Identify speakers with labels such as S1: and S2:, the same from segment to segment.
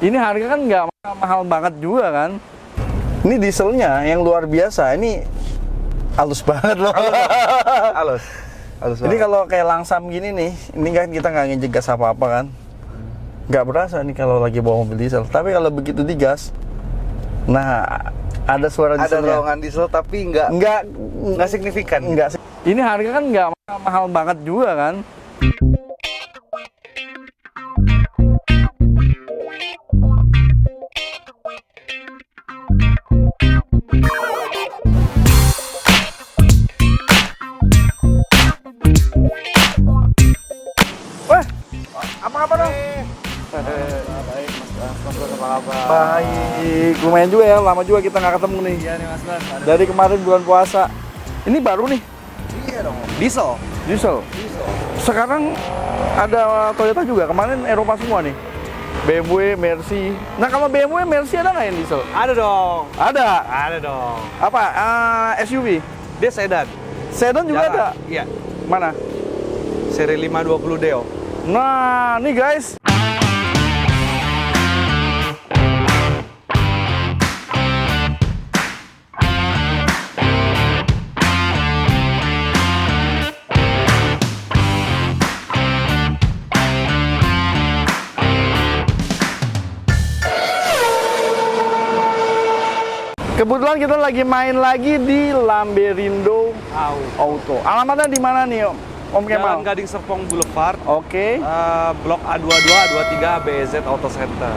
S1: Ini harga kan nggak mahal banget juga kan. Ini dieselnya yang luar biasa. Ini halus banget loh.
S2: Halus. Halus
S1: Ini
S2: banget.
S1: kalau kayak langsam gini nih, ini kan kita nggak ngejegas apa-apa kan. Nggak berasa nih kalau lagi bawa mobil diesel. Tapi kalau begitu digas, nah ada suara
S2: ada
S1: dieselnya.
S2: dorongan diesel tapi nggak signifikan.
S1: Nggak. Ini harga kan nggak mahal banget juga kan. Wah, apa-apa dong?
S2: Baik, Mas Bro, apa kabar?
S1: Baik, lumayan juga ya, lama juga kita nggak ketemu nih.
S2: Iya nih Mas Bro.
S1: Dari kemarin bulan puasa. Ini baru nih,
S2: Iya dong. Diesel.
S1: diesel. Sekarang ada Toyota juga, kemarin Eropa semua nih. BMW, Mercy. Nah kalau BMW, Mercy ada nggak yang diesel?
S2: Ada dong.
S1: Ada.
S2: Ada dong.
S1: Apa? SUV?
S2: Dia sedan.
S1: Sedan juga ada?
S2: Iya.
S1: Mana?
S2: Seri 520 Deo.
S1: Nah, nih guys. Kebetulan kita lagi main lagi di Lamberindo Auto. Alamatnya di mana nih, Om Kemal?
S2: Jalan Gading Serpong Boulevard.
S1: Oke,
S2: Blok A22, A23, BZ Auto Center.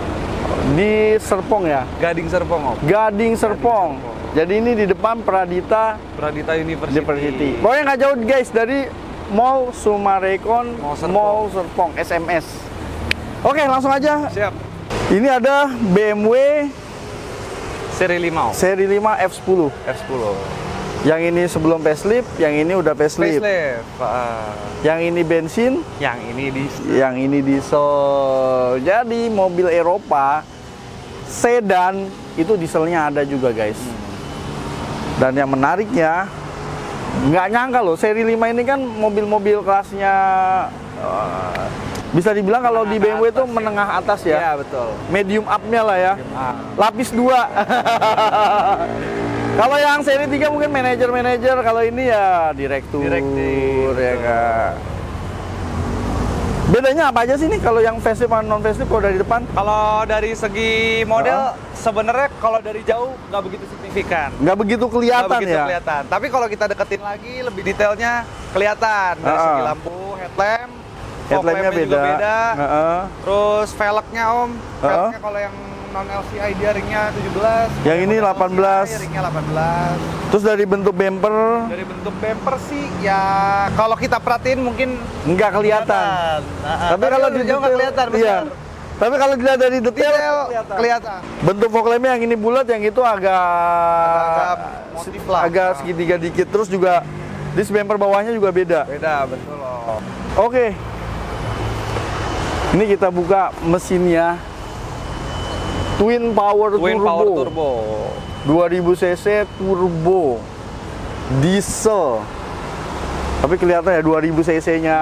S1: di Serpong ya?
S2: Gading Serpong, Om.
S1: Gading Serpong. Jadi ini di depan Pradita
S2: Pradita University.
S1: University. Pokoknya nggak jauh guys dari Mall Sumarekon,
S2: Mall Serpong.
S1: Mall Serpong, SMS. Oke, langsung aja.
S2: Siap.
S1: Ini ada BMW
S2: Seri 5, Om.
S1: seri 5 F10.
S2: F10.
S1: Yang ini sebelum facelift, yang ini udah facelift.
S2: Facelift.
S1: Yang ini bensin,
S2: Yang ini di
S1: yang ini diesel. Jadi mobil Eropa sedan itu dieselnya ada juga guys. Dan yang menariknya, nggak nyangka loh, seri 5 ini kan mobil-mobil kelasnya bisa dibilang kalau di BMW itu menengah atas ya.
S2: Iya, betul.
S1: Medium up-nya lah ya.
S2: Ah.
S1: Lapis 2. Kalau yang seri 3 mungkin manajer-manajer, kalau ini ya direktur ya Kak. Bedanya apa aja sih nih kalau yang facelift sama non facelift kalau dari depan?
S2: Kalau dari segi model sebenarnya kalau dari jauh nggak begitu signifikan.
S1: Nggak begitu kelihatan
S2: Nggak begitu
S1: ya?
S2: kelihatan. Tapi kalau kita deketin lagi lebih detailnya kelihatan dari segi lampu, headlamp, fog
S1: Headlampnya
S2: lampnya juga beda. Terus velgnya Om, velgnya kalau yang non LCI dia ringnya 17.
S1: Yang ini
S2: Kalau
S1: 18.
S2: LCI ringnya 18.
S1: Terus dari bentuk bumper
S2: Dari bentuk bumper sih ya kalau kita perhatiin mungkin
S1: nggak kelihatan. Tapi kalau di
S2: jauh nggak kelihatan.
S1: iya. Tapi kalau dilihat dari detail,
S2: kelihatan.
S1: bentuk fog lampnya yang ini bulat, yang itu agak
S2: motif lah.
S1: agak segitiga dikit. Terus juga disc bumper bawahnya juga beda.
S2: Beda betul loh.
S1: Oke. Ini kita buka mesinnya. Twin Power Turbo. 2000 cc turbo. Diesel. Tapi kelihatan ya 2000 cc-nya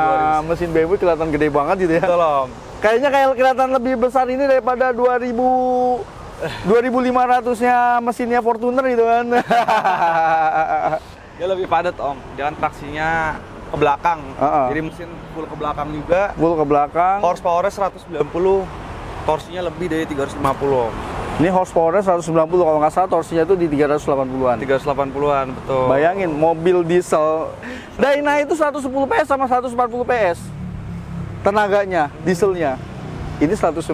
S1: mesin BMW kelihatan gede banget gitu ya.
S2: Betul Om.
S1: Kayaknya kayak kelihatan lebih besar ini daripada 2500-nya mesinnya Fortuner gitu kan.
S2: Dia lebih padat Om. Jangan traksinya ke belakang. Jadi mesin full ke belakang juga.
S1: Full ke belakang.
S2: Horsepower-nya 190. Torsinya lebih dari 350 Om.
S1: Ini horsepower-nya 190, kalau nggak salah torsinya itu di 380-an.
S2: 380-an betul.
S1: Bayangin mobil diesel Dyna itu 110 PS sama 140 PS tenaganya, dieselnya. Ini 190,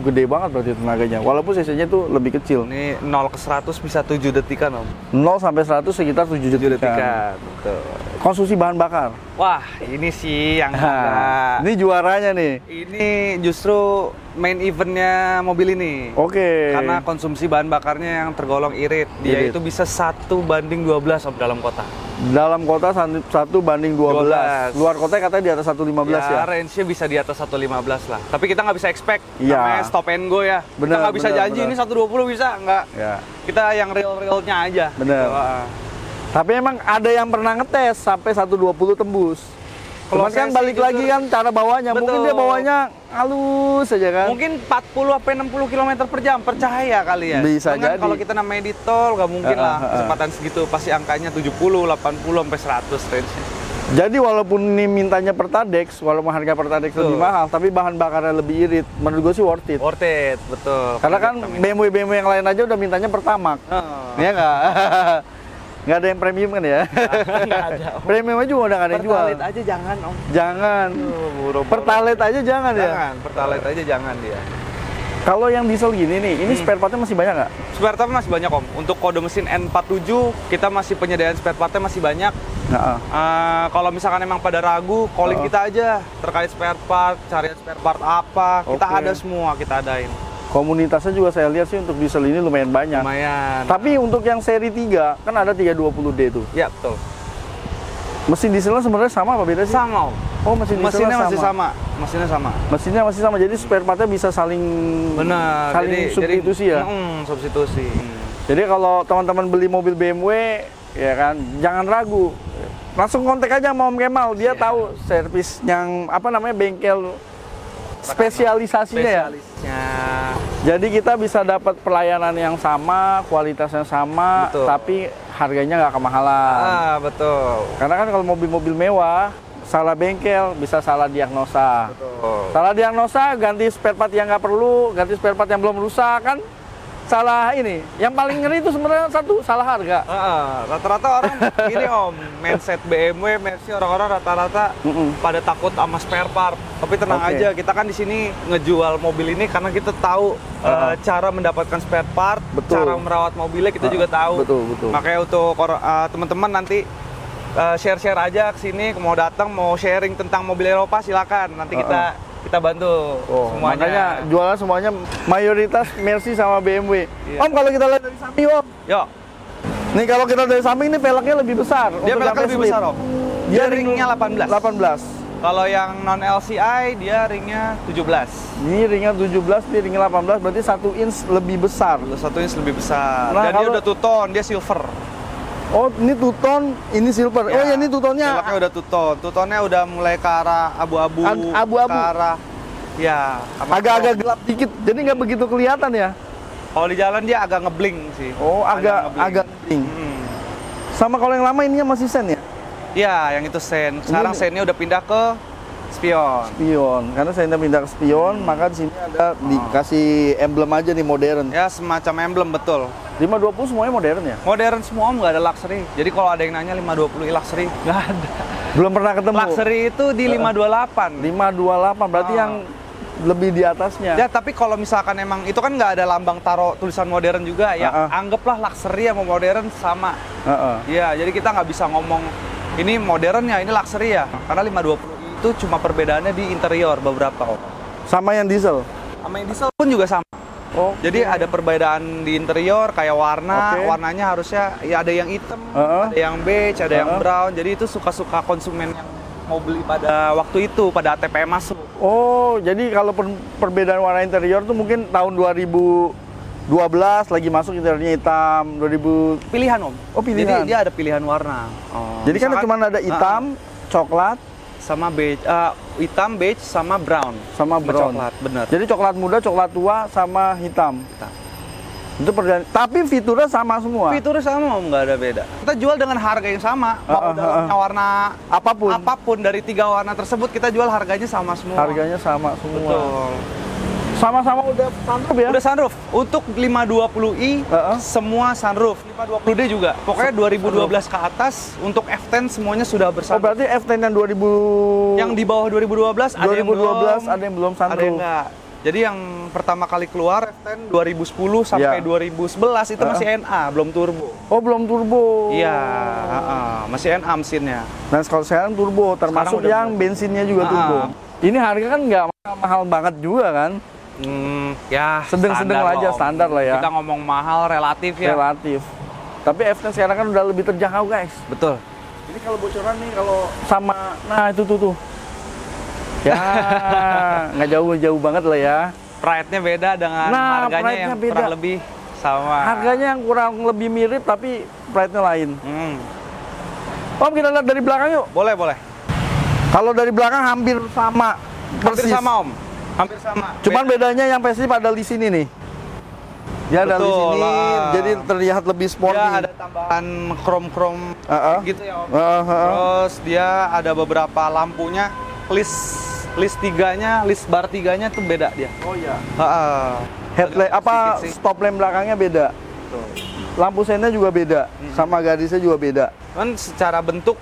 S1: gede banget berarti tenaganya. Walaupun cc-nya itu lebih kecil.
S2: Ini 0 ke 100 bisa 7 detikan Om.
S1: 0 sampai 100 sekitar 7 detikan.
S2: Betul.
S1: Konsumsi bahan bakar.
S2: Wah, ini sih yang agak...
S1: Ini juaranya nih.
S2: Ini justru main eventnya mobil ini.
S1: Oke.
S2: Karena konsumsi bahan bakarnya yang tergolong irit. Dia
S1: Irit.
S2: itu bisa 1:12 Om dalam kota.
S1: Dalam kota 1 banding 12. Luar kota katanya di atas 115 ya.
S2: Range-nya bisa di atas 115 lah. Tapi kita nggak bisa expect.
S1: Iya.
S2: Namanya stop and go ya.
S1: Bener,
S2: kita nggak bisa
S1: bener,
S2: janji
S1: bener.
S2: ini 120 bisa, nggak.
S1: Ya.
S2: Kita yang real-realnya aja.
S1: Bener.
S2: Gitu.
S1: Tapi emang ada yang pernah ngetes sampai 120 tembus. Cuman kan
S2: sesi
S1: balik lagi
S2: jujur,
S1: kan cara bawanya. Mungkin
S2: Betul.
S1: dia bawanya halus aja kan.
S2: mungkin 40 sampai 60 km per jam percaya kali ya.
S1: Bisa
S2: Cuman kan
S1: jadi.
S2: kalau kita namanya di tol nggak mungkin lah kecepatan segitu, pasti angkanya 70, 80 sampai 100 range-nya.
S1: Jadi walaupun ini mintanya Pertadex, walaupun harga Pertadex lebih mahal, tapi bahan bakarnya lebih irit, menurut gue sih worth it.
S2: Worth it, betul.
S1: Karena kan BMW yang lain aja udah mintanya Pertamax. Iya nggak? Nggak ada yang premium kan ya?
S2: Nggak ada.
S1: Premium aja juga udah nggak ada yang jual.
S2: Pertalite aja jangan om.
S1: Jangan.
S2: Buru-buru.
S1: Pertalite aja jangan ya?
S2: Jangan, Pertalite aja jangan dia.
S1: Kalau yang diesel gini nih, ini spare partnya masih banyak nggak?
S2: Spare part masih banyak om. Untuk kode mesin N47 kita masih penyediaan spare partnya masih banyak.
S1: Nggak.
S2: Kalau misalkan emang pada ragu, calling kita aja terkait spare part, carian spare part apa, kita
S1: Oke.
S2: ada semua, kita adain.
S1: Komunitasnya juga saya lihat sih untuk diesel ini lumayan banyak.
S2: Lumayan.
S1: Tapi untuk yang seri 3, kan ada 320D tuh.
S2: Ya betul.
S1: Mesin dieselnya sebenarnya sama apa beda sih?
S2: Sama om.
S1: Oh, mesin
S2: Mesinnya
S1: dieselnya
S2: masih sama. Mesinnya sama.
S1: Mesinnya masih sama, jadi spare partnya bisa saling
S2: Benar.
S1: saling substitusi ya.
S2: Substitusi.
S1: Jadi kalau teman-teman beli mobil BMW, ya kan, jangan ragu. Langsung kontak aja sama Om Kemal, dia tahu servis yang apa namanya bengkel spesialisasinya ya.
S2: Spesialisnya.
S1: Jadi kita bisa dapat pelayanan yang sama, kualitasnya sama,
S2: Betul.
S1: tapi harganya nggak kemahalan.
S2: Betul.
S1: Karena kan kalau mobil-mobil mewah, salah bengkel bisa salah diagnosa.
S2: Betul.
S1: Salah diagnosa, ganti spare part yang nggak perlu, ganti spare part yang belum rusak kan. Salah ini. Yang paling ngeri itu sebenarnya satu, salah harga.
S2: Rata-rata orang gini om, mindset BMW, Mercy orang-orang rata-rata pada takut sama spare part. Tapi tenang
S1: Oke.
S2: aja, kita kan di sini ngejual mobil ini karena kita tahu cara mendapatkan spare part,
S1: Betul.
S2: cara merawat mobilnya kita juga tahu.
S1: Betul.
S2: Makanya untuk teman-teman nanti share-share aja ke sini, mau datang, mau sharing tentang mobil Eropa silakan. Nanti kita bantu semuanya.
S1: Makanya jualan semuanya mayoritas Mercy sama BMW.
S2: Iya.
S1: Om, kalau kita lihat dari samping Om.
S2: Yuk,
S1: Nih kalau kita dari samping ini velgnya lebih besar.
S2: dia
S1: untuk
S2: peleknya
S1: yang
S2: lebih
S1: facelift.
S2: besar om.
S1: Dia
S2: ringnya 18.
S1: 18.
S2: Kalau yang non LCI dia ringnya 17.
S1: Ini ringnya 17, ini ringnya 18, berarti 1 inch lebih besar.
S2: Satu inch lebih besar.
S1: Nah,
S2: Dan dia
S1: kalau-
S2: udah two-tone, dia silver.
S1: Oh, ini two-tone, ini silver. Oh, ya ini two-tone-nya
S2: Velgnya udah two-tone. Two-tone-nya udah mulai ke arah abu-abu.
S1: Abu-abu.
S2: Ke arah ya sama
S1: agak-agak
S2: chrome.
S1: gelap dikit, jadi nggak begitu kelihatan ya.
S2: Kalau di jalan dia agak ngebling sih.
S1: Oh, agak pink. Sama kalau yang lama ininya masih sen ya?
S2: Ya, yang itu sen. Sekarang sennya udah pindah ke spion.
S1: Spion. Karena saya pindah ke spion, maka di sini ada dikasih emblem aja nih modern.
S2: Ya, semacam emblem betul.
S1: 520 semuanya modern ya?
S2: Modern semua om, nggak ada luxury. Jadi kalau ada yang nanya 520i luxury, nggak ada.
S1: Belum pernah ketemu.
S2: Luxury itu di 528.
S1: 528 berarti yang lebih di atasnya.
S2: Ya, tapi kalau misalkan emang itu kan nggak ada lambang taruh tulisan modern juga, ya anggaplah luxury sama modern sama. Ya, jadi kita nggak bisa ngomong ini modern ya, ini luxury ya. Karena 520 itu cuma perbedaannya di interior beberapa kok.
S1: Sama yang diesel.
S2: Sama yang diesel pun juga sama.
S1: Oh,
S2: Jadi ada perbedaan di interior kayak warna,
S1: Oke.
S2: warnanya harusnya ya ada yang hitam, ada yang beige, ada yang brown. Jadi itu suka-suka konsumen yang mau beli pada waktu itu, pada ATPM masuk.
S1: Oh, jadi kalau perbedaan warna interior tuh mungkin tahun 2012 lagi masuk interiornya hitam, 2000.
S2: Pilihan om.
S1: Oh, pilihan.
S2: Jadi dia ada pilihan warna.
S1: Jadi kan
S2: Misalkan,
S1: cuma ada hitam, coklat,
S2: sama beige, hitam, beige, sama brown.
S1: sama brown.
S2: Coklat, bener.
S1: Jadi coklat muda, coklat tua, sama hitam.
S2: Hitam.
S1: Itu perbedaan. Tapi fiturnya sama semua.
S2: Fiturnya sama om, nggak ada beda. Kita jual dengan harga yang sama. Mau dalamnya warna apapun dari 3 warna tersebut kita jual harganya sama semua.
S1: Harganya sama semua.
S2: Betul.
S1: Sama-sama udah sunroof ya?
S2: Udah sunroof. Untuk 520i semua sunroof. 520d juga. Pokoknya 2012 ke atas untuk F10 semuanya sudah
S1: Oh,
S2: bersunroof.
S1: berarti F10 yang 2000
S2: Yang di bawah 2012 ada yang belum,
S1: ada yang belum sunroof.
S2: ada yang enggak. Jadi yang pertama kali keluar F10 2010 sampai 2011 itu masih NA, belum turbo.
S1: Oh, belum turbo.
S2: Iya, masih NA mesinnya.
S1: Nah, kalau sekarang turbo, termasuk
S2: Sekarang udah
S1: yang bensinnya juga turbo. Ini harga kan nggak mahal banget juga kan?
S2: Ya
S1: Sedang-sedang
S2: standar
S1: aja,
S2: Om.
S1: standar lah ya.
S2: Kita ngomong mahal relatif ya.
S1: Relatif. Tapi F10 sekarang kan udah lebih terjangkau, guys.
S2: Betul.
S1: Ini kalau bocoran nih, kalau sama, nah itu tuh. Ya, nggak jauh-jauh banget lah ya.
S2: Pride-nya beda dengan harganya
S1: pride-nya
S2: yang
S1: beda.
S2: kurang lebih sama.
S1: Harganya yang kurang lebih mirip, tapi pride-nya lain.
S2: Hmm.
S1: Om, kita lihat dari belakang yuk.
S2: Boleh, boleh.
S1: Kalau dari belakang hampir sama.
S2: Hampir
S1: Persis.
S2: sama Om. Hampir sama.
S1: Cuman bedanya yang facelift ada di sini nih. Dia ada di
S2: Betul,
S1: sini, jadi terlihat lebih sporty.
S2: Dia ada tambahan krom-krom gitu ya Om. Terus dia ada beberapa lampunya, list 3-nya, list bar 3-nya tuh beda dia.
S1: Oh iya.
S2: Agak
S1: Headlight apa
S2: sedikit sih.
S1: stop lamp belakangnya beda.
S2: Tuh.
S1: Lampu sennya juga beda, sama garisnya juga beda.
S2: Kan secara bentuk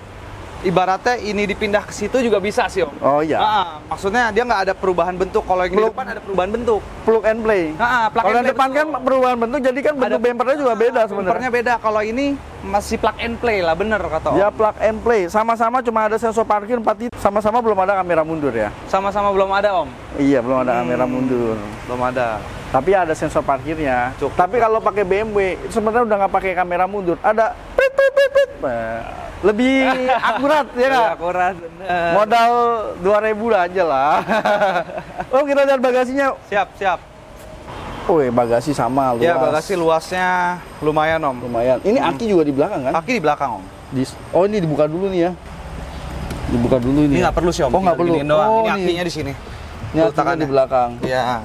S2: ibaratnya ini dipindah ke situ juga bisa sih Om.
S1: Oh iya.
S2: Maksudnya dia nggak ada perubahan bentuk. Kalau yang di depan ada perubahan bentuk.
S1: Plug and play.
S2: Plug
S1: Kalau
S2: and
S1: yang
S2: play
S1: depan kan
S2: betul.
S1: perubahan bentuk, jadi kan bentuk bumpernya juga beda sebenarnya.
S2: Bumpernya beda. Kalau ini masih plug and play lah, bener kata Om.
S1: Ya plug and play, sama-sama cuma ada sensor parkir 4 titik, sama-sama belum ada kamera mundur ya.
S2: Sama-sama belum ada Om.
S1: Iya, belum ada kamera mundur.
S2: Belum ada.
S1: Tapi ada sensor parkirnya.
S2: Cukup.
S1: Tapi kalau pakai BMW, itu sebenarnya udah nggak pakai kamera mundur. Ada prit, prit, prit, prit. Lebih akurat ya nggak?
S2: Akurat.
S1: Modal 2.000 aja lah. Oh, kita lihat bagasinya.
S2: Siap.
S1: Wih, bagasi sama luas.
S2: Ya, bagasi luasnya lumayan Om.
S1: Lumayan. Ini aki juga di belakang kan?
S2: Kaki di belakang Om.
S1: Oh, ini dibuka dulu nih ya. Dibuka dulu
S2: Ini
S1: nih.
S2: nggak perlu sih Om.
S1: Oh, nggak perlu.
S2: Giniin doang.
S1: Oh,
S2: Ini
S1: nih.
S2: akinya di sini.
S1: Ini akinya di belakang.
S2: Iya.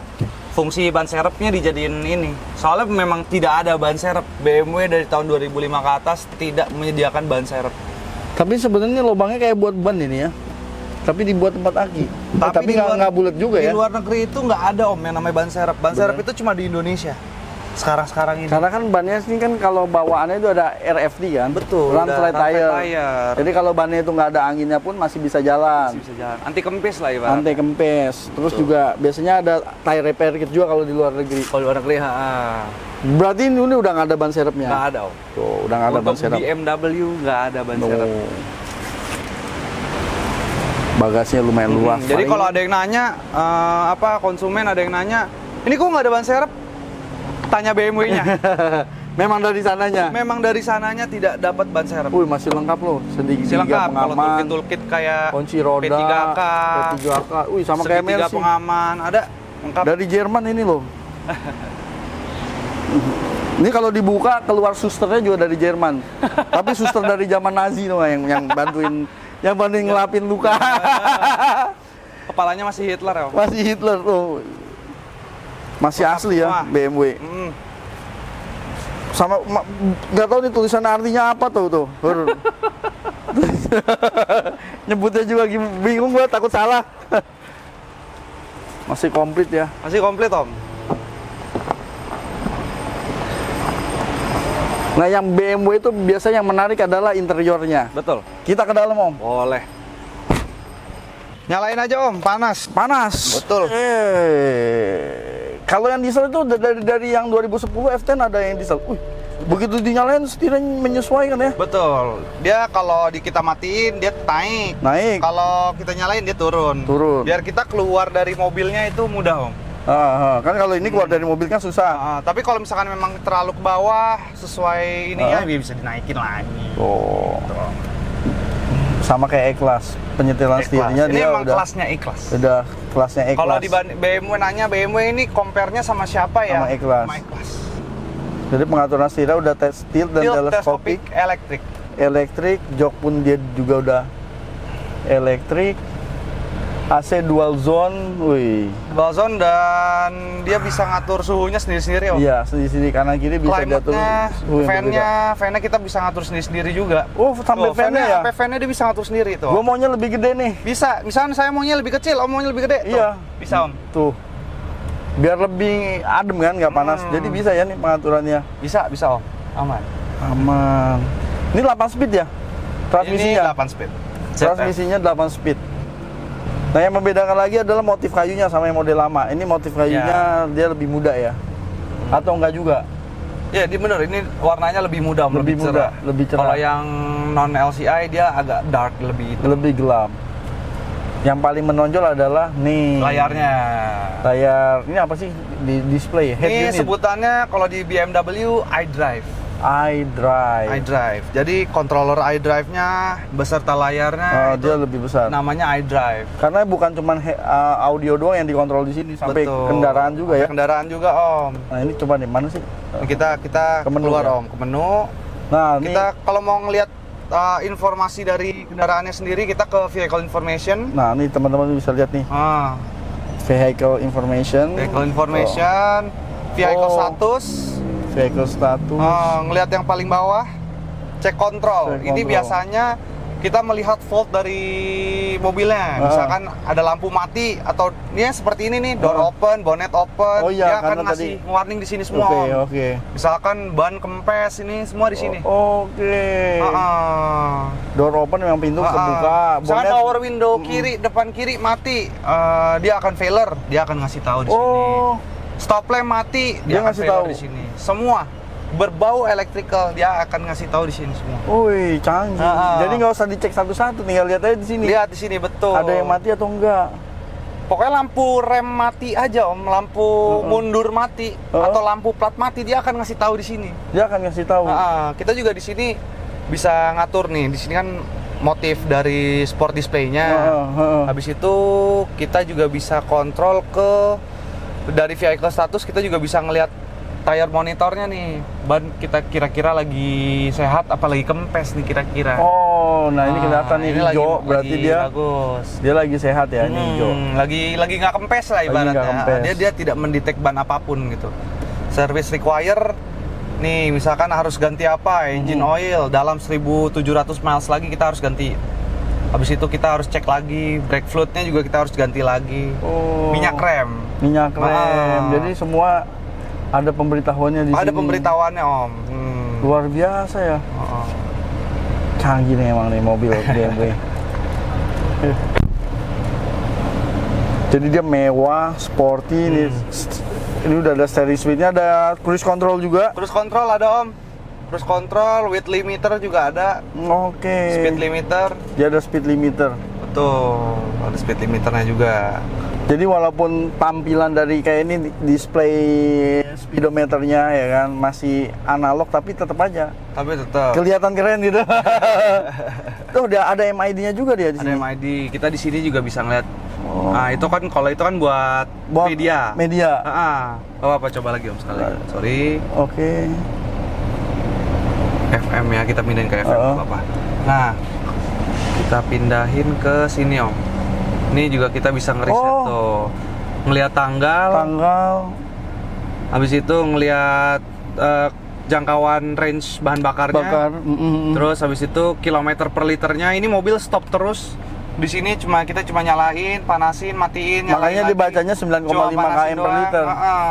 S2: Fungsi ban serepnya dijadiin ini. Soalnya memang tidak ada ban serep. BMW dari tahun 2005 ke atas tidak menyediakan ban serep.
S1: Tapi sebenarnya lubangnya kayak buat ban ini ya. Tapi dibuat tempat aki. Tapi
S2: di luar-
S1: nggak bulat juga ya.
S2: Di luar negeri itu nggak ada Om yang namanya ban serep. Ban serep itu cuma di Indonesia. Sekarang ini.
S1: Karena kan bannya ini kan kalau bawaannya itu ada RFD kan.
S2: Betul.
S1: Run
S2: udah
S1: flat tire.
S2: tire.
S1: Jadi kalau bannya itu nggak ada anginnya pun masih bisa jalan.
S2: Masih bisa jalan. Anti kempis lah ibaratnya.
S1: Anti kempes. Terus juga biasanya ada tire repair kit juga kalau di luar negeri.
S2: Kalau di luar negeri,
S1: Berarti ini udah nggak ada ban serepnya.
S2: nggak ada Om.
S1: Tuh, udah nggak ada ban
S2: Untuk
S1: serep.
S2: BMW nggak ada ban serep.
S1: Tuh. Bagasinya lumayan luas.
S2: Jadi
S1: Paling-
S2: kalau ada yang nanya, konsumen ada yang nanya, ini kok nggak ada ban serep? Tanya BMW-nya.
S1: memang dari sananya.
S2: Memang dari sananya tidak dapat ban serep.
S1: Wih, masih lengkap loh. Segitiga
S2: Silahkan kalau
S1: pengaman,
S2: toolkit kayak
S1: kunci roda,
S2: P3K,
S1: P3K. Wih, sama kayak
S2: segitiga
S1: Mercy.
S2: pengaman, ada lengkap.
S1: Dari Jerman ini loh. Ini kalau dibuka keluar susternya juga dari Jerman. Tapi suster dari zaman Nazi tuh yang bantuin ngelapin luka.
S2: Kepalanya masih Hitler ya. Om?
S1: Masih Hitler tuh. Masih asli ya
S2: semua.
S1: BMW. Sama nggak tahu nih tulisan artinya apa tuh. Nyebutnya juga bingung gua, takut salah. Masih komplit ya.
S2: Masih komplit Om.
S1: Nah, yang BMW itu biasanya yang menarik adalah interiornya.
S2: Betul.
S1: Kita ke dalam, Om.
S2: Boleh. Nyalain aja Om, panas.
S1: Panas.
S2: Betul.
S1: Kalau yang diesel itu dari yang 2010 F10 ada yang diesel. Begitu dinyalain setirnya menyesuaikan ya.
S2: Betul. Dia kalau kita matiin dia naik.
S1: Naik.
S2: Kalau kita nyalain dia turun.
S1: Turun.
S2: Biar kita keluar dari mobilnya itu mudah Om.
S1: Kan kalau ini keluar dari mobil kan susah.
S2: Tapi kalau misalkan memang terlalu ke bawah sesuai ininya bisa dinaikin lagi.
S1: Oh. Sama kayak E-Class, penyetiran setirnya
S2: Ini
S1: dia
S2: emang
S1: udah
S2: kelasnya E-Class.
S1: udah kelasnya E-Class.
S2: Kalau di BMW nanya BMW ini compare-nya sama siapa ya?
S1: Sama E-Class.
S2: Sama E-Class.
S1: Jadi pengaturan setirnya udah tilt dan teleskopik,
S2: elektrik.
S1: elektrik, jok pun dia juga udah elektrik. AC dual zone, wih.
S2: Dual zone dan dia bisa ngatur suhunya sendiri-sendiri Om.
S1: Iya, di sini kanan kiri bisa diatur
S2: Climate-nya,
S1: suhu yang berbeda.
S2: fan-nya kita bisa ngatur sendiri-sendiri juga.
S1: Oh, sampai fan-nya ya?
S2: Sampai fan-nya dia bisa ngatur sendiri tuh.
S1: Gua maunya lebih gede nih.
S2: Bisa, misalnya saya maunya lebih kecil, Om maunya lebih gede. Tuh,
S1: Iya.
S2: bisa Om.
S1: Tuh. Biar lebih adem kan, nggak panas. Jadi bisa ya nih pengaturannya.
S2: Bisa Om. Aman.
S1: Aman. Ini 8 speed ya? Transmisinya.
S2: Ini 8 speed.
S1: Transmisinya 8 speed. Nah, yang membedakan lagi adalah motif kayunya sama yang model lama. Ini motif kayunya dia lebih muda ya? Atau enggak juga?
S2: Ya, ini bener. Ini warnanya lebih muda, Om,
S1: Lebih muda, lebih cerah.
S2: Kalau yang non LCI dia agak dark, lebih
S1: Lebih gelap. Yang paling menonjol adalah nih
S2: layarnya.
S1: layar. Ini apa sih di display? Head
S2: Ini
S1: unit.
S2: sebutannya kalau di BMW iDrive.
S1: iDrive.
S2: iDrive. Jadi controller iDrive-nya beserta layarnya itu
S1: Dia lebih besar.
S2: namanya iDrive.
S1: Karena bukan cuma audio doang yang dikontrol di sini, sampai
S2: Betul.
S1: kendaraan juga
S2: Sampai
S1: ya.
S2: Kendaraan juga Om.
S1: Nah, ini coba nih mana sih?
S2: Kita
S1: Ke menu
S2: keluar
S1: ya?
S2: Om, ke menu.
S1: Nah, ini
S2: Kita kalau mau ngelihat informasi dari kendaraannya sendiri, kita ke vehicle information.
S1: Nah, ini teman-teman bisa lihat nih. Vehicle information.
S2: Vehicle information, vehicle status.
S1: Vehicle status.
S2: Ngelihat yang paling bawah, cek kontrol. Ini biasanya kita melihat fault dari mobilnya. Misalkan ada lampu mati atau ini seperti ini nih, door open, bonnet open, dia akan ngasih warning di sini semua.
S1: Oke.
S2: Misalkan ban kempes, ini semua di sini.
S1: Door open memang pintu kebuka.
S2: Misalkan power window kiri, depan kiri mati, dia akan failure, dia akan ngasih tahu di sini. Stop lamp mati, dia akan failure di sini. Semua berbau electrical, dia akan ngasih tahu di sini semua.
S1: Wih, canggih. Jadi nggak usah dicek satu-satu, tinggal lihat aja di sini.
S2: Lihat di sini, betul.
S1: Ada yang mati atau enggak?
S2: Pokoknya lampu rem mati aja, Om. Lampu mundur mati atau lampu plat mati, dia akan ngasih tahu di sini.
S1: Dia akan ngasih tahu.
S2: Kita juga di sini bisa ngatur nih. Di sini kan motif dari sport display-nya. Habis itu kita juga bisa kontrol dari vehicle status, kita juga bisa ngelihat tire monitornya nih, ban kita kira-kira lagi sehat apa lagi kempes nih kira-kira.
S1: Nah ini kelihatan nih hijau, berarti dia
S2: bagus.
S1: Dia lagi sehat ya, ini hijau.
S2: Lagi nggak kempes lah ibaratnya. Dia tidak mendetek ban apapun gitu. Service require nih, misalkan harus ganti apa, engine oil dalam 1.700 miles lagi kita harus ganti. Habis itu kita harus cek lagi, brake fluidnya juga kita harus ganti lagi. Minyak rem. Jadi semua ada pemberitahuannya di sini. Ada pemberitahuannya, Om.
S1: Luar biasa ya. Canggih nih emang nih mobil BMW. Jadi dia mewah, sporty. Ini udah ada steering wheel-nya, ada cruise control juga. Cruise control ada, Om. Cruise control, width limiter juga ada. Speed limiter. Dia ada speed limiter. Betul, ada speed limiternya juga. Jadi walaupun tampilan dari kayak ini display speedometernya ya kan masih analog, tapi tetap aja. Kelihatan keren gitu. Tuh udah ada MID-nya juga dia di sini. Ada MID. Kita di sini juga bisa ngeliat. Nah, itu kan kalau itu kan buat media. Apa coba lagi, Om, sekali. Sorry. FM ya, kita pindahin ke FM apa. Nah, kita pindahin ke sini, Om. Ini juga kita bisa ngeriset tuh, ngelihat tanggal, habis itu ngelihat jangkauan range bahan bakarnya, terus habis itu kilometer per liternya. Ini mobil stop terus di sini, kita cuma nyalain, panasin, matiin, makanya dibacanya 9,5 km per liter.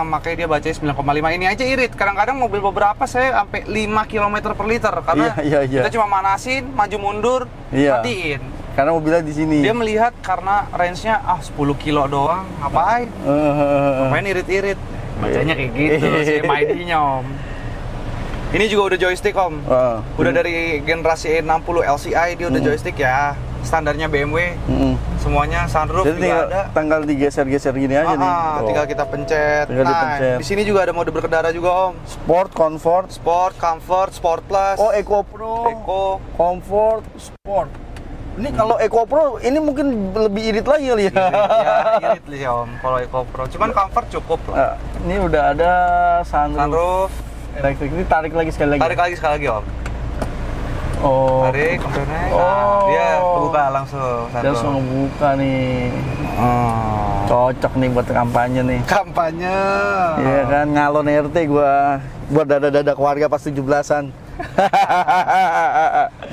S2: Makanya dia bacanya 9,5. Ini aja irit. Kadang-kadang mobil beberapa saya sampai 5 km per liter karena kita cuma manasin, maju mundur, matiin.
S1: Karena mobilnya di sini.
S2: Dia melihat karena range-nya 10 kilo doang, ngapain? Ngapain irit-irit? Bacanya kayak gitu sih MID-nya, Om. Ini juga udah joystick, Om. Udah dari generasi E60 LCI dia udah joystick ya. Standarnya BMW. Semuanya sunroof juga ada.
S1: Tinggal digeser-geser gini aja nih.
S2: Tinggal kita pencet. Di sini juga ada mode berkendara juga, Om.
S1: Sport, comfort,
S2: sport plus.
S1: Eco Pro. Comfort, sport. Ini kalau Eco Pro ini mungkin lebih irit lagi kali ya.
S2: Irit ya, Om. Kalau Eco Pro, cuman comfort cukup lah.
S1: Ini udah ada sunroof elektrik. Ini tarik lagi sekali lagi, Om. Tarik, komponennya. Dia kebuka langsung. Dia langsung ngebuka nih. Cocok nih buat kampanye nih. Iya kan, ngalon RT gua buat dada-dada keluarga pas 17-an.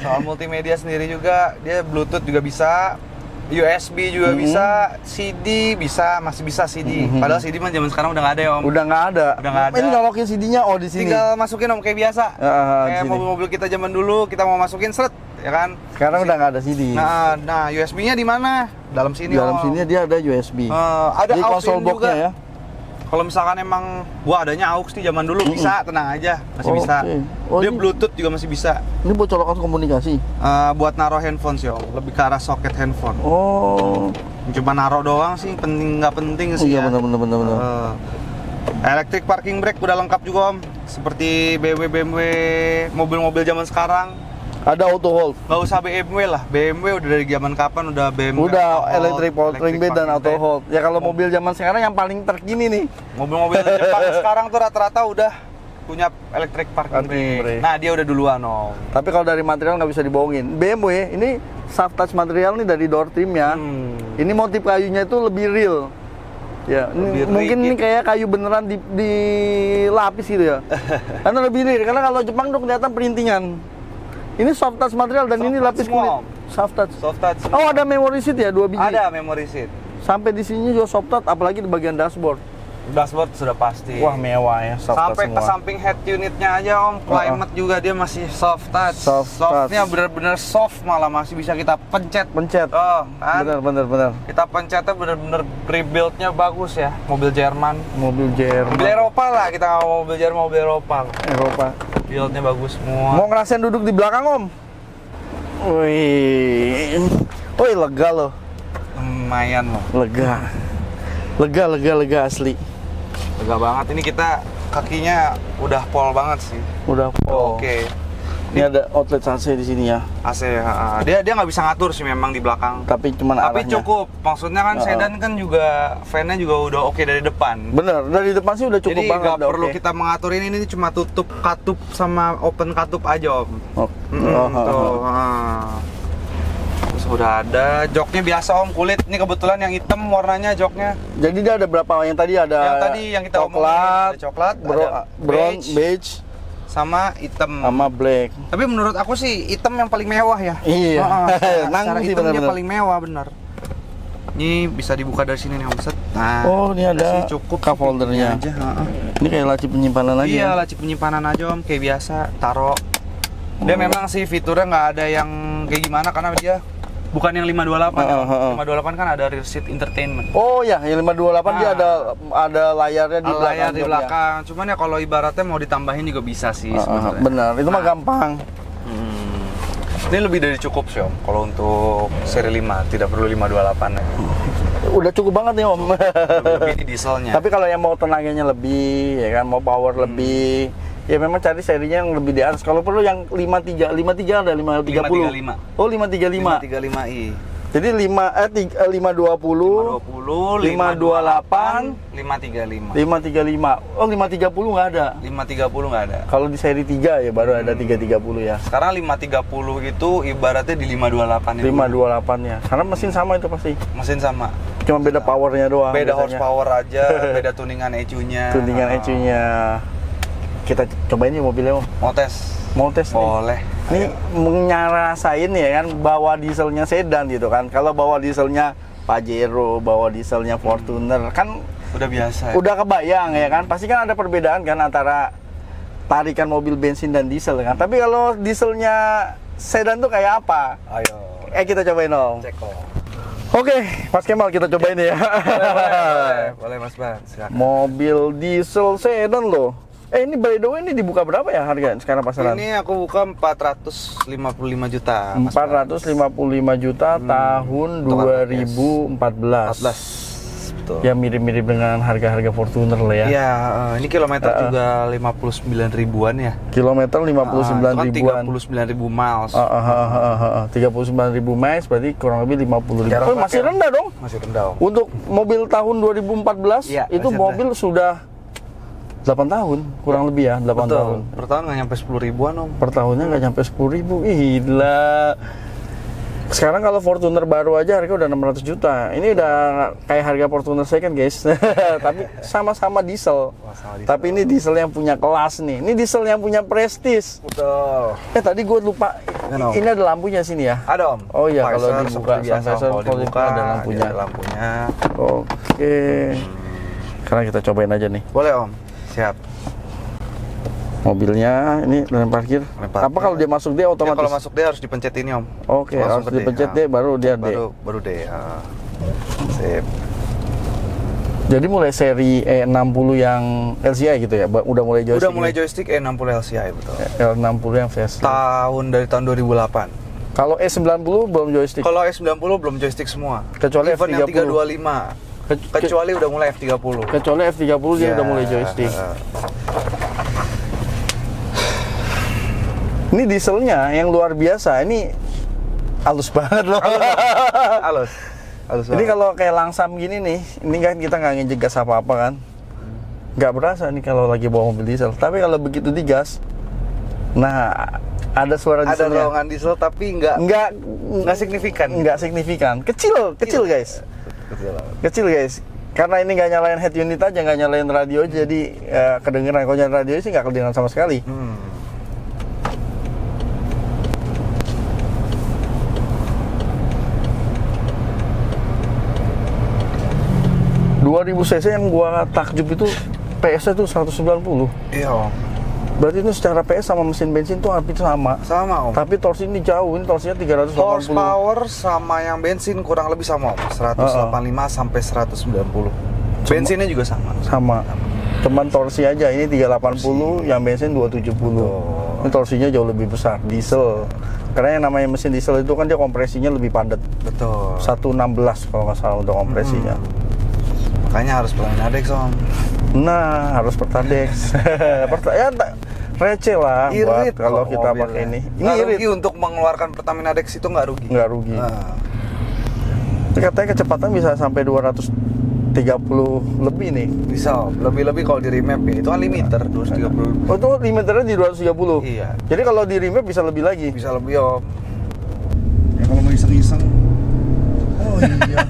S2: Soal multimedia sendiri juga, dia Bluetooth juga bisa, USB juga bisa, CD bisa, masih bisa CD. Padahal CD mah zaman sekarang udah nggak ada ya, Om. Udah nggak ada. Ini nyolokin CD-nya di sini. Tinggal masukin, Om, kayak biasa. Kayak mobil-mobil kita zaman dulu, kita mau masukin seret, ya kan?
S1: Sekarang udah nggak ada CD.
S2: Nah, USB-nya di mana? Dalam sini.
S1: Dalam sini dia ada USB.
S2: Ada
S1: konsol box-nya ya.
S2: Kalau misalkan emang adanya aux di zaman dulu bisa, tenang aja, masih bisa. Dia Bluetooth juga masih bisa.
S1: Ini buat colokan komunikasi.
S2: Buat naruh handphone sih, Om. Lebih ke arah soket handphone. Cuma naruh doang sih, nggak penting sih.
S1: Iya, benar.
S2: Electric parking brake udah lengkap juga, Om. Seperti BMW, mobil-mobil zaman sekarang.
S1: Ada auto hold.
S2: Nggak usah BMW lah. BMW udah dari zaman kapan udah BMW.
S1: Udah electric powertrain brake dan auto hold. Ya kalau mobil zaman sekarang yang paling terkini nih.
S2: Mobil-mobil Jepang sekarang tuh rata-rata udah punya electric parking
S1: Parking brake.
S2: brake. Nah, dia udah duluan, Om.
S1: Tapi kalau dari material nggak bisa dibohongin. BMW ini soft touch material nih dari door trimnya. Ini motif kayunya itu lebih real. Ya,
S2: Lebih
S1: mungkin
S2: rigid.
S1: ini kayak kayu beneran dilapis gitu ya. Karena lebih real. Karena kalau Jepang tuh kelihatan perintingan. Ini soft touch material dan
S2: Soft
S1: ini
S2: touch
S1: lapis
S2: semua,
S1: kulit.
S2: Om.
S1: Soft touch.
S2: Soft touch.
S1: Oh, ada memory seat ya, 2 biji.
S2: Ada memory seat.
S1: Sampai di sini juga soft touch, apalagi di bagian dashboard.
S2: Dashboard sudah pasti.
S1: Wah, mewah ya, soft touch
S2: Sampai ke
S1: semua.
S2: samping head unitnya aja, Om. Climate juga dia masih soft touch.
S1: Soft
S2: Softnya
S1: touch.
S2: bener-bener soft, malah masih bisa kita pencet.
S1: Pencet.
S2: Oh, kan?
S1: Bener.
S2: Kita pencetnya bener-bener rebuild-nya bagus ya. Mobil Jerman.
S1: Mobil Jerman.
S2: Mobil Eropa lah, kita nggak mau mobil Jerman, mobil Eropa.
S1: Eropa.
S2: Build-nya bagus semua.
S1: Mau ngerasain duduk di belakang, Om? Wih. Wih, lega loh.
S2: Lumayan loh.
S1: Lega asli.
S2: Lega banget. Ini kita kakinya udah pol banget sih.
S1: Udah full.
S2: Oke.
S1: Ini ada outlet AC di sini ya.
S2: AC, dia nggak bisa ngatur sih memang di belakang.
S1: Tapi cuman
S2: Tapi
S1: arahnya.
S2: cukup. Maksudnya kan sedan kan juga fan-nya juga udah oke dari depan.
S1: Bener, dari depan sih udah cukup
S2: Jadi
S1: banget.
S2: nggak
S1: udah
S2: perlu
S1: oke.
S2: kita mengaturin ini cuma tutup katup sama open katup aja, Om.
S1: Oh.
S2: Tuh. Terus udah ada joknya biasa, Om, kulit. Ini kebetulan yang hitam warnanya joknya.
S1: Jadi dia ada berapa? Yang tadi ada
S2: Yang tadi yang kita omongin, ada coklat, ada
S1: brown, beige,
S2: sama hitam.
S1: sama black.
S2: Tapi menurut aku sih hitam yang paling mewah ya.
S1: Iya.
S2: Secara
S1: Nanggung sih
S2: hitam dia
S1: bener-bener.
S2: paling mewah benar. Ini bisa dibuka dari sini nih, Om. Set. Nah,
S1: Oh, ini ada
S2: sih cukup
S1: cup holdernya.
S2: aja.
S1: Ini kayak laci penyimpanan lagi.
S2: Iya,
S1: ya?
S2: laci penyimpanan aja, Om, kayak biasa, taruh. Dia memang sih fiturnya nggak ada yang kayak gimana karena dia bukan yang 528 ya. Om. 528 kan ada rear seat entertainment.
S1: Oh ya, yang 528 dia ada layarnya di belakang.
S2: Layar di
S1: joknya.
S2: belakang. Cuman ya kalau ibaratnya mau ditambahin juga bisa sih sebenarnya.
S1: Benar, itu mah gampang.
S2: Ini lebih dari cukup sih, Om. Kalau untuk seri 5 tidak perlu 528 ya.
S1: Udah cukup banget nih, Om.
S2: Lebih di dieselnya.
S1: Tapi kalau yang mau tenaganya lebih, ya kan, mau power lebih, ya memang cari serinya yang lebih di atas. Kalau perlu yang 53 ada 530.
S2: 535.
S1: Oh, 535.
S2: 535i.
S1: Jadi 520, 528,
S2: 535.
S1: 535. Oh, 530 nggak ada.
S2: 530 nggak ada.
S1: Kalau di seri 3 ya baru ada 330 ya.
S2: Sekarang 530 itu ibaratnya di 528 itu.
S1: 528-nya. Karena mesin sama itu pasti.
S2: Mesin sama.
S1: Cuma beda powernya doang.
S2: Beda
S1: biasanya.
S2: horsepower aja, beda tuningan ECU-nya.
S1: Tuningan ECU-nya. Kita cobain yuk mobilnya, Om.
S2: Mau tes?
S1: Mau tes nih.
S2: Boleh.
S1: Ini ngerasain ya kan bawa dieselnya sedan gitu kan. Kalau bawa dieselnya Pajero, bawa dieselnya Fortuner kan
S2: Udah biasa. Ya?
S1: udah kebayang ya kan. Pasti kan ada perbedaan kan antara tarikan mobil bensin dan diesel kan. Tapi kalau dieselnya sedan tuh kayak apa?
S2: Ayo.
S1: Kita cobain, Om.
S2: Cek kok.
S1: Oke, Mas Kemal kita cobain ya.
S2: Boleh Mas Ban. Silakan.
S1: Mobil diesel sedan loh. Ini by the way ini dibuka berapa ya harga sekarang pasaran?
S2: Ini aku buka 455 juta. Mas Ban.
S1: 455 juta tahun 2014.
S2: 14. Betul.
S1: Ya mirip-mirip dengan harga-harga Fortuner lah ya.
S2: Iya, ini kilometer juga 59 ribuan ya.
S1: Kilometer 59 ribuan.
S2: 39 ribu miles.
S1: 39 ribu miles berarti kurang lebih 50 ribu.
S2: Jarang
S1: Oh, masih
S2: pakai.
S1: rendah dong.
S2: Masih rendah. Om.
S1: Untuk mobil tahun 2014
S2: Iya,
S1: itu
S2: masih
S1: mobil sudah 8 tahun kurang lebih ya 8
S2: Betul.
S1: tahun.
S2: Per tahun nggak nyampe 10 ribuan, Om.
S1: Per tahunnya nggak nyampe 10 ribu. Ih, gila. Sekarang kalau Fortuner baru aja harga udah 600 juta. Ini udah kayak harga Fortuner second, guys. Tapi sama-sama diesel.
S2: Sama diesel.
S1: Tapi ini diesel yang punya kelas nih. Ini diesel yang punya prestis.
S2: Betul.
S1: Tadi gue lupa.
S2: Kenapa?
S1: Ini ada lampunya sini ya.
S2: Ada, Om.
S1: Oh iya, kalau
S2: Visor
S1: dibuka
S2: seperti biasa,
S1: visor,
S2: kalau
S1: kalau
S2: dibuka
S1: ada lampunya.
S2: ada lampunya.
S1: Oke. Sekarang kita cobain aja nih.
S2: Boleh, Om. Siap.
S1: Mobilnya ini lem parkir.
S2: Lem parkir.
S1: Apa kalau dia masuk dia
S2: Ya,
S1: otomatis?
S2: kalau masuk dia harus dipencet ini, Om.
S1: Oke,
S2: Langsung
S1: harus
S2: ke D,
S1: dipencet
S2: ya.
S1: deh baru dia D.
S2: Baru D. Ya. Sip.
S1: Jadi mulai seri E60 yang LCI gitu ya, udah mulai joystick.
S2: Udah mulai joystick E60 LCI, betul.
S1: E60 yang facelift.
S2: Dari tahun 2008.
S1: Kalau E90 belum joystick.
S2: Kalau E90 belum joystick semua.
S1: Kecuali
S2: Even yang
S1: F30.
S2: 325. Kecuali udah mulai F30.
S1: Kecuali F30 dia
S2: Ya.
S1: udah mulai joystick. Ini dieselnya yang luar biasa. Ini halus banget loh.
S2: Halus.
S1: Ini kalau kayak langsam gini nih, ini kan kita nggak ngejegas apa-apa kan. nggak berasa nih kalau lagi bawa mobil diesel. Tapi kalau begitu digas, nah ada suara
S2: Ada
S1: dieselnya.
S2: dorongan diesel tapi nggak signifikan.
S1: Nggak signifikan. Kecil guys. Kecil guys. Karena ini nggak nyalain head unit aja, nggak nyalain radio, jadi kedengeran. Kalau nyalain radio sih nggak kedengeran sama sekali. 2000 cc yang gua takjub itu PS-nya tuh 190.
S2: Iya Om.
S1: Berarti itu secara PS sama mesin bensin tuh hampir sama.
S2: Sama Om.
S1: Tapi torsi ini jauh, ini torsinya 380.
S2: Horsepower sama yang bensin kurang lebih sama Om. 185 sampai 190. Bensinnya juga sama.
S1: Sama. Cuman torsi aja, ini 380, yang bensin 270. Ini torsinya jauh lebih besar, diesel. Karena yang namanya mesin diesel itu kan dia kompresinya lebih padat.
S2: Betul.
S1: 116 kalau nggak salah untuk kompresinya.
S2: Makanya harus Pertamina Om.
S1: Nah, harus Pertadex. Ya receh lah buat
S2: Irit
S1: kalau kita
S2: mobilnya.
S1: pakai ini. Ini
S2: Nggak
S1: irit.
S2: rugi untuk mengeluarkan Pertamina Dex itu nggak rugi.
S1: Nggak rugi. Katanya kecepatan bisa sampai 230 lebih nih.
S2: Bisa Om. Lebih-lebih kalau di remap ya. Itu kan limiter 230.
S1: Oh, itu limiternya di 230?
S2: Iya.
S1: Jadi kalau di remap bisa lebih lagi?
S2: Bisa lebih Om.
S3: Ya kalau mau iseng-iseng. Oh iya.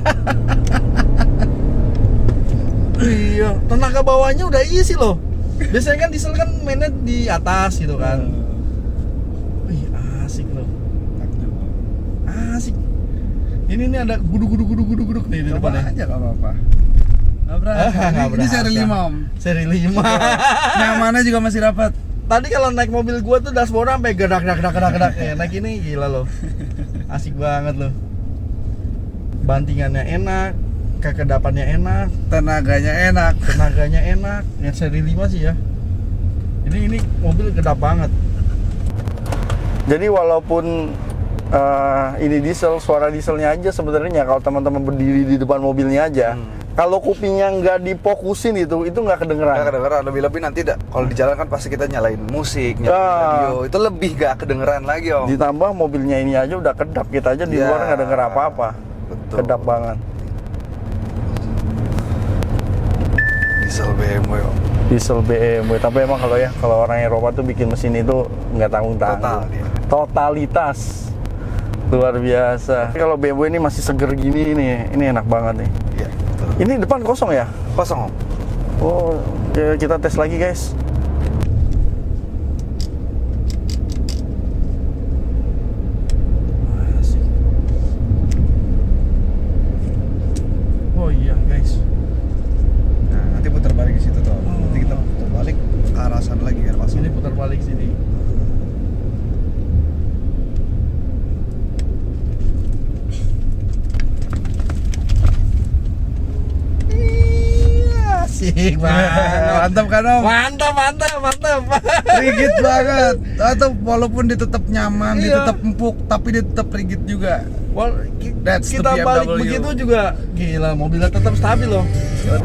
S3: Iya, tenaga bawahnya udah isi loh. Biasanya kan diesel kan mainnya di atas gitu kan. Wih, asik loh. Asik. Ini nih ada guduk nih di depannya.
S2: aja nggak apa-apa.
S3: Nggak berasa.
S2: Ini seri 5 Om.
S3: Seri 5.
S2: Nyamannya juga masih dapat.
S3: Tadi kalau naik mobil gua tuh dashboard sampai gedak. Ya, naik ini gila loh. Asik banget loh. Bantingannya enak, kekedapannya enak,
S2: Tenaganya enak.
S3: Yang seri 5 sih ya. Ini mobil kedap banget.
S1: Jadi walaupun ini diesel, suara dieselnya aja sebenarnya kalau teman-teman berdiri di depan mobilnya aja, kalau kupingnya nggak difokusin itu nggak kedengeran.
S2: Nggak kedengeran, lebih-lebih nanti kalau di jalan kan pasti kita nyalain musik, nyalain radio, itu lebih gak kedengeran lagi Om.
S1: Ditambah mobilnya ini aja udah kedap, kita aja di
S2: Ya,
S1: luar nggak denger apa-apa.
S2: betul.
S1: Kedap banget.
S2: Diesel BMW Om.
S1: Diesel BMW, tapi emang kalau orang Eropa tuh bikin mesin itu nggak tanggung-tanggung.
S2: Total dia.
S1: Totalitas luar biasa. Kalau BMW ini masih seger gini ini enak banget nih.
S2: Iya, betul.
S1: Ini depan kosong ya?
S2: Kosong Om.
S1: Oh, ya kita tes lagi guys.
S3: Oh iya guys.
S2: Nah, nanti putar balik di situ tuh. Nanti kita putar balik ke arah sana lagi biar masuk.
S3: Sini putar balik sini. Asik banget.
S2: Mantap kan Om?
S3: Mantap.
S2: Rigid banget. Atau walaupun dia tetap nyaman, dia
S3: Iya.
S2: tetap empuk, tapi dia tetap rigid juga. That's the
S3: Kita balik
S2: BMW.
S3: begitu juga gila, mobilnya tetap stabil loh.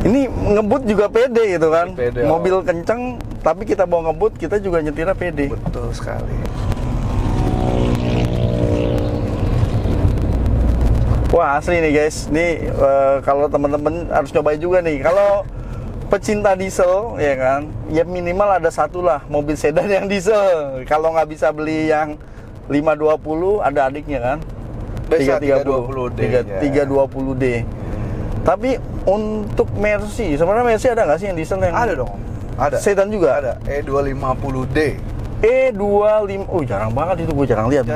S1: Ini ngebut juga pede gitu kan.
S2: Pede,
S1: Mobil kenceng, tapi kita bawa ngebut, kita juga nyetirnya pede.
S2: Betul sekali.
S1: Wah asli nih guys, nih kalau teman-teman harus cobain juga nih. Kalau pecinta diesel ya kan, ya minimal ada satu lah mobil sedan yang diesel. Kalau nggak bisa beli yang 520, ada adiknya kan.
S2: Bisa 320D.
S1: 320D. Tapi untuk Mercy, sebenarnya Mercy ada nggak sih yang diesel yang
S2: Ada dong. Ada.
S1: sedan juga?
S2: Ada. E250D.
S1: E25, oh jarang banget itu, gue jarang lihat.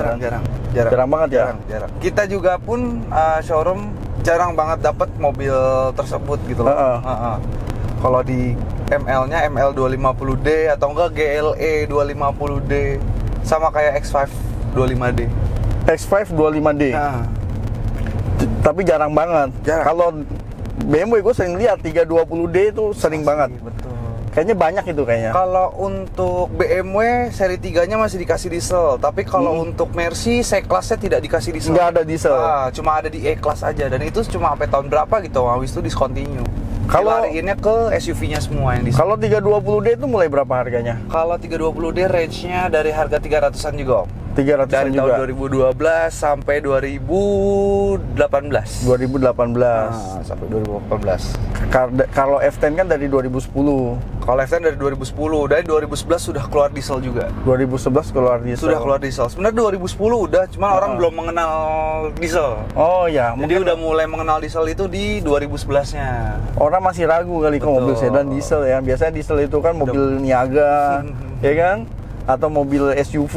S2: Jarang
S1: banget ya.
S2: Jarang. Kita juga pun showroom jarang banget dapat mobil tersebut gitu loh. Kalau di ML-nya ML250D atau enggak GLE 250D sama kayak X5 25D.
S1: X5 25D.
S2: Nah,
S1: Tapi jarang banget.
S2: Jarang.
S1: Kalau BMW gue sering lihat 320D itu sering banget.
S2: betul.
S1: Kayaknya banyak itu kayaknya.
S2: Kalau untuk BMW seri 3-nya masih dikasih diesel, tapi kalau untuk Mercy C-Class-nya tidak dikasih diesel.
S1: Nggak ada diesel.
S2: Cuma ada di E-Class aja, dan itu cuma sampai tahun berapa gitu, habis itu discontinue.
S1: Kalau-
S2: Dilariinnya ke SUV-nya semua yang diesel.
S1: Kalau 320D itu mulai berapa harganya?
S2: Kalau 320D range-nya dari harga 300-an juga Om.
S1: 300-an
S2: dari
S1: juga.
S2: tahun 2012 sampai 2018.
S1: 2018.
S2: Sampai 2018.
S1: Kalau F10 kan dari 2010.
S2: Kalau F10 dari 2010, dari 2011 sudah keluar diesel juga.
S1: 2011 keluar diesel.
S2: Sudah keluar diesel. Sebenarnya 2010 udah, cuma orang belum mengenal diesel.
S1: Oh ya,
S2: Jadi
S1: mungkin
S2: udah mulai mengenal diesel itu di 2011-nya.
S1: orang masih ragu kali kok
S2: Betul.
S1: mobil sedan diesel ya. Biasanya diesel itu kan mobil niaga, ya kan? Atau mobil SUV,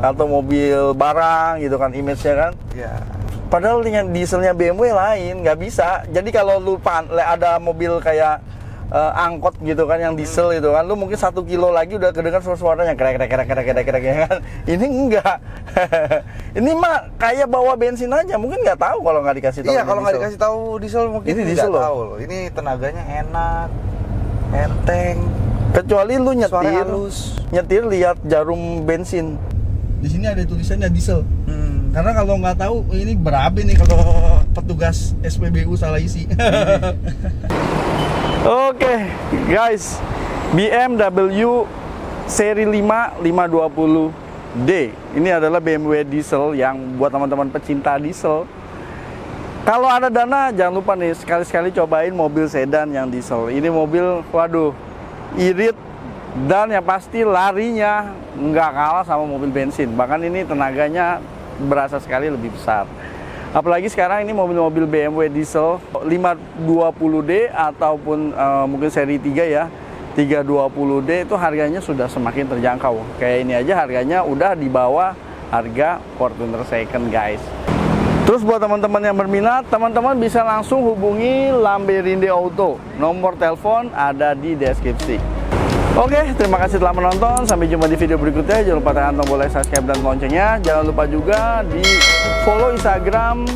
S1: atau mobil barang gitu kan, image-nya kan.
S2: Ya.
S1: Padahal dengan dieselnya BMW lain, nggak bisa. Jadi kalau lu ada mobil kayak angkot gitu kan yang diesel itu kan, lu mungkin 1 kilo lagi udah kedengar suaranya krek ya kan. Ini enggak. Ini mah kayak bawa bensin aja, mungkin nggak tahu kalau nggak dikasih tahu.
S2: Iya, kalau nggak dikasih tahu diesel mungkin
S1: Ini
S2: nggak
S1: diesel loh.
S2: tahu loh. Ini tenaganya enak, enteng,
S1: Kecuali lu
S2: suaranya
S1: nyetir,
S2: halus.
S1: nyetir lihat jarum bensin.
S3: Di sini ada tulisannya diesel. Karena kalau nggak tahu ini berapa nih kalau petugas SPBU salah isi.
S1: Oke, guys, BMW seri 5 520D. Ini adalah BMW diesel yang buat teman-teman pecinta diesel. Kalau ada dana, jangan lupa nih sekali-sekali cobain mobil sedan yang diesel. Ini mobil, waduh, irit dan yang pasti larinya nggak kalah sama mobil bensin. Bahkan ini tenaganya berasa sekali lebih besar. Apalagi sekarang ini mobil-mobil BMW diesel 520D ataupun mungkin seri 3 ya, 320D itu harganya sudah semakin terjangkau. Kayak ini aja harganya udah di bawah harga Fortuner second, guys. Terus buat teman-teman yang berminat, teman-teman bisa langsung hubungi Lamberinde Auto. Nomor telepon ada di deskripsi. Oke, terima kasih telah menonton. Sampai jumpa di video berikutnya. Jangan lupa tekan tombol like, subscribe, dan loncengnya. Jangan lupa juga di follow Instagram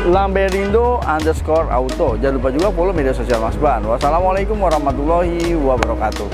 S1: Lamberindo_auto. Jangan lupa juga follow media sosial Mas Ban. Wassalamualaikum warahmatullahi wabarakatuh.